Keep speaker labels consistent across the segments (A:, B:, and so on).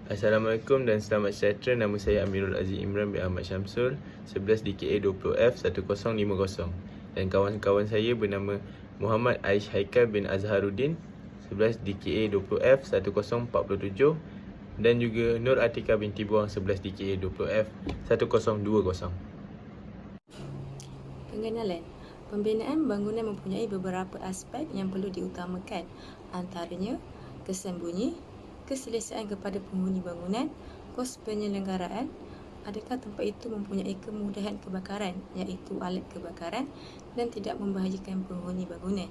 A: Assalamualaikum dan selamat sejahtera. Nama saya Amirul Aziz Imran bin Ahmad Syamsul, 11 DKA 20F 1050. Dan kawan-kawan saya bernama Muhammad Aish Haikal bin Azharuddin, 11 DKA 20F 1047, dan juga Nur Atika binti Buang, 11 DKA 20F 1020.
B: Pengenalan. Pembinaan bangunan mempunyai beberapa aspek yang perlu diutamakan, antaranya kesembunyi, keselesaan kepada penghuni bangunan, kos penyelenggaraan, adakah tempat itu mempunyai kemudahan kebakaran iaitu alat kebakaran dan tidak membahayakan penghuni bangunan.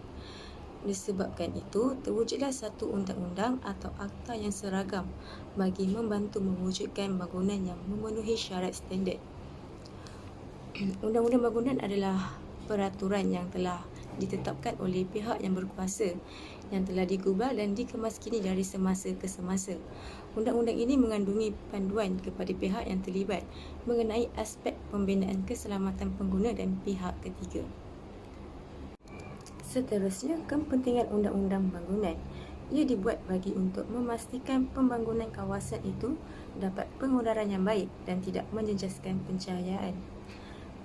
B: Disebabkan itu, terwujudlah satu undang-undang atau akta yang seragam bagi membantu mewujudkan bangunan yang memenuhi syarat standard. Undang-undang bangunan adalah peraturan yang telah ditetapkan oleh pihak yang berkuasa yang telah digubal dan dikemas kini dari semasa ke semasa. Undang-undang ini mengandungi panduan kepada pihak yang terlibat mengenai aspek pembinaan keselamatan pengguna dan pihak ketiga. Seterusnya, kepentingan undang-undang bangunan. Ia dibuat bagi untuk memastikan pembangunan kawasan itu dapat pengudaran yang baik dan tidak menjejaskan pencahayaan.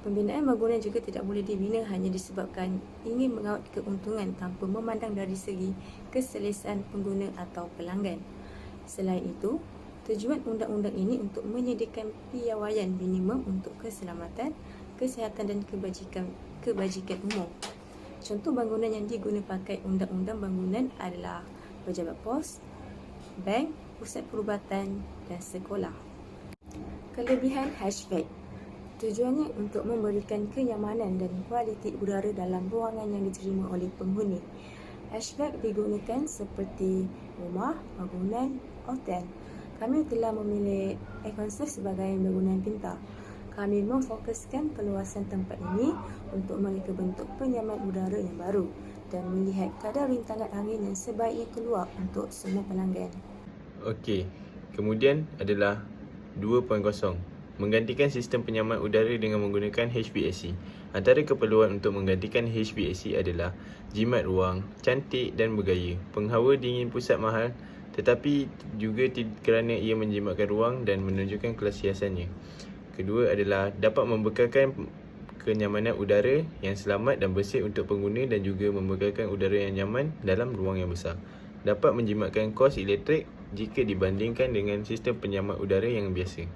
B: Pembinaan bangunan juga tidak boleh dibina hanya disebabkan ingin mengawal keuntungan tanpa memandang dari segi keselesaan pengguna atau pelanggan. Selain itu, tujuan undang-undang ini untuk menyediakan piawaian minimum untuk keselamatan, kesihatan dan kebajikan umum. Contoh bangunan yang diguna pakai undang-undang bangunan adalah pejabat pos, bank, pusat perubatan dan sekolah. Kelebihan hatchback. Tujuannya untuk memberikan kenyamanan dan kualiti udara dalam ruangan yang diterima oleh penghuni. Hatchback digunakan seperti rumah, bangunan, hotel. Kami telah memilih Econsafe sebagai bangunan pintar. Kami memfokuskan keluasan tempat ini untuk mereka bentuk penyaman udara yang baru dan melihat kadar rintangan angin yang sebaiknya keluar untuk semua pelanggan.
A: Okey, kemudian adalah 2.0. Menggantikan sistem penyaman udara dengan menggunakan HVAC. Antara keperluan untuk menggantikan HVAC adalah jimat ruang, cantik dan bergaya. Penghawa dingin pusat mahal, tetapi juga kerana ia menjimatkan ruang dan menunjukkan kelas hiasannya. Kedua adalah dapat membekalkan kenyamanan udara yang selamat dan bersih untuk pengguna dan juga membekalkan udara yang nyaman dalam ruang yang besar. Dapat menjimatkan kos elektrik jika dibandingkan dengan sistem penyaman udara yang biasa.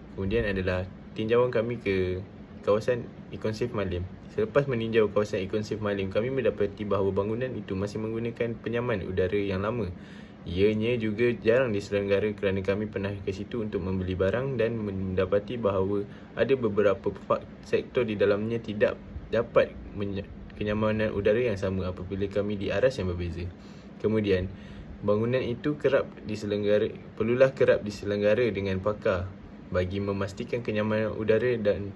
A: Kemudian adalah tinjauan kami ke kawasan Econsafe Malim. Selepas meninjau kawasan Econsafe Malim, kami mendapati bahawa bangunan itu masih menggunakan penyaman udara yang lama. Ianya juga jarang diselenggara kerana kami pernah ke situ untuk membeli barang dan mendapati bahawa ada beberapa sektor di dalamnya tidak dapat kenyamanan udara yang sama apabila kami di aras yang berbeza. Kemudian, bangunan itu perlulah kerap diselenggara dengan pakar bagi memastikan kenyamanan udara dan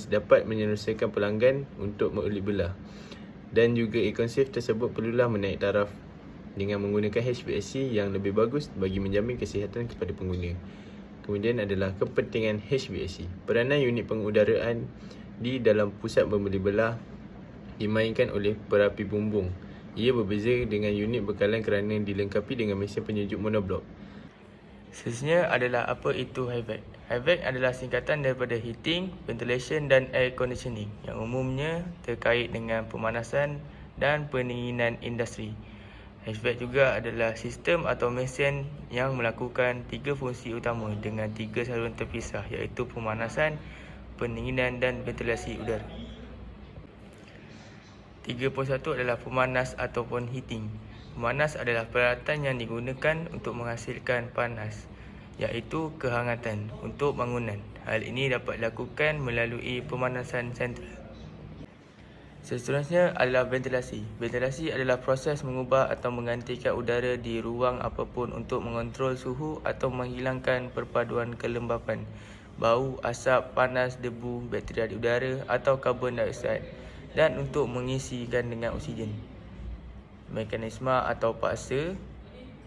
A: dapat menyelesaikan pelanggan untuk mengulik belah. Dan juga Econsafe tersebut perlulah menaik taraf dengan menggunakan HVAC yang lebih bagus bagi menjamin kesihatan kepada pengguna. Kemudian adalah kepentingan HVAC. Peranan unit pengudaraan di dalam pusat membeli belah dimainkan oleh perapi bumbung. Ia berbeza dengan unit bekalan kerana dilengkapi dengan mesin penyejuk monoblok. Seterusnya adalah apa itu HVAC. HVAC adalah singkatan daripada Heating, Ventilation dan Air Conditioning yang umumnya terkait dengan pemanasan dan pendinginan industri. HVAC juga adalah sistem atau mesin yang melakukan 3 fungsi utama dengan 3 saluran terpisah iaitu pemanasan, pendinginan dan ventilasi udara. 3.1 adalah pemanas ataupun heating. Pemanas adalah peralatan yang digunakan untuk menghasilkan panas, iaitu kehangatan untuk bangunan. Hal ini dapat dilakukan melalui pemanasan sentral. Seterusnya adalah ventilasi. Ventilasi adalah proses mengubah atau menggantikan udara di ruang apapun untuk mengontrol suhu atau menghilangkan perpaduan kelembapan, bau, asap, panas, debu, bakteria di udara atau karbon dioksida dan untuk mengisikan dengan oksigen. Mekanisme atau paksa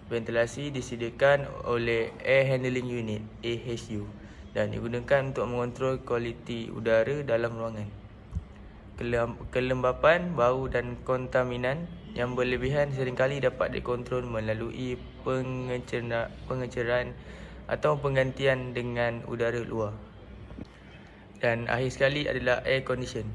A: ventilasi disediakan oleh Air Handling Unit (AHU) dan digunakan untuk mengontrol kualiti udara dalam ruangan. Kelembapan, bau dan kontaminan
C: yang berlebihan seringkali dapat dikontrol melalui pengeceran atau penggantian dengan udara luar. Dan akhir sekali adalah air condition.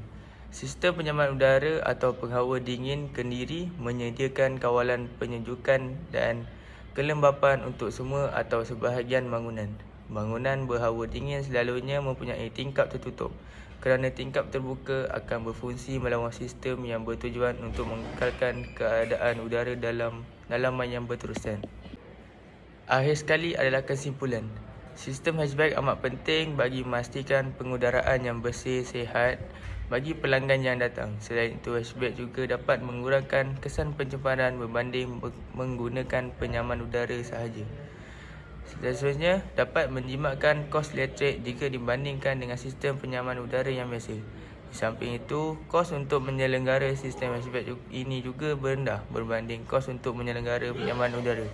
C: Sistem penyaman udara atau penghawa dingin kendiri menyediakan kawalan penyejukan dan kelembapan untuk semua atau sebahagian bangunan. Bangunan berhawa dingin selalunya mempunyai tingkap tertutup, kerana tingkap terbuka akan berfungsi melawan sistem yang bertujuan untuk mengekalkan keadaan udara dalam dalaman yang berterusan. Akhir sekali adalah kesimpulan. Sistem hatchback amat penting bagi memastikan pengudaraan yang bersih, sihat bagi pelanggan yang datang. Selain itu, hatchback juga dapat mengurangkan kesan pencemaran berbanding menggunakan penyaman udara sahaja. Seterusnya, dapat menjimatkan kos elektrik jika dibandingkan dengan sistem penyaman udara yang biasa. Di samping itu, kos untuk menyelenggara sistem hatchback ini juga rendah berbanding kos untuk menyelenggara penyaman udara.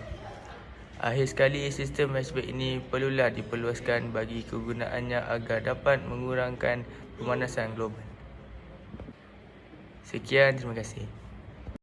C: Akhir sekali, sistem hatchback ini perlulah diperluaskan bagi kegunaannya agar dapat mengurangkan pemanasan global. Sekian, terima kasih.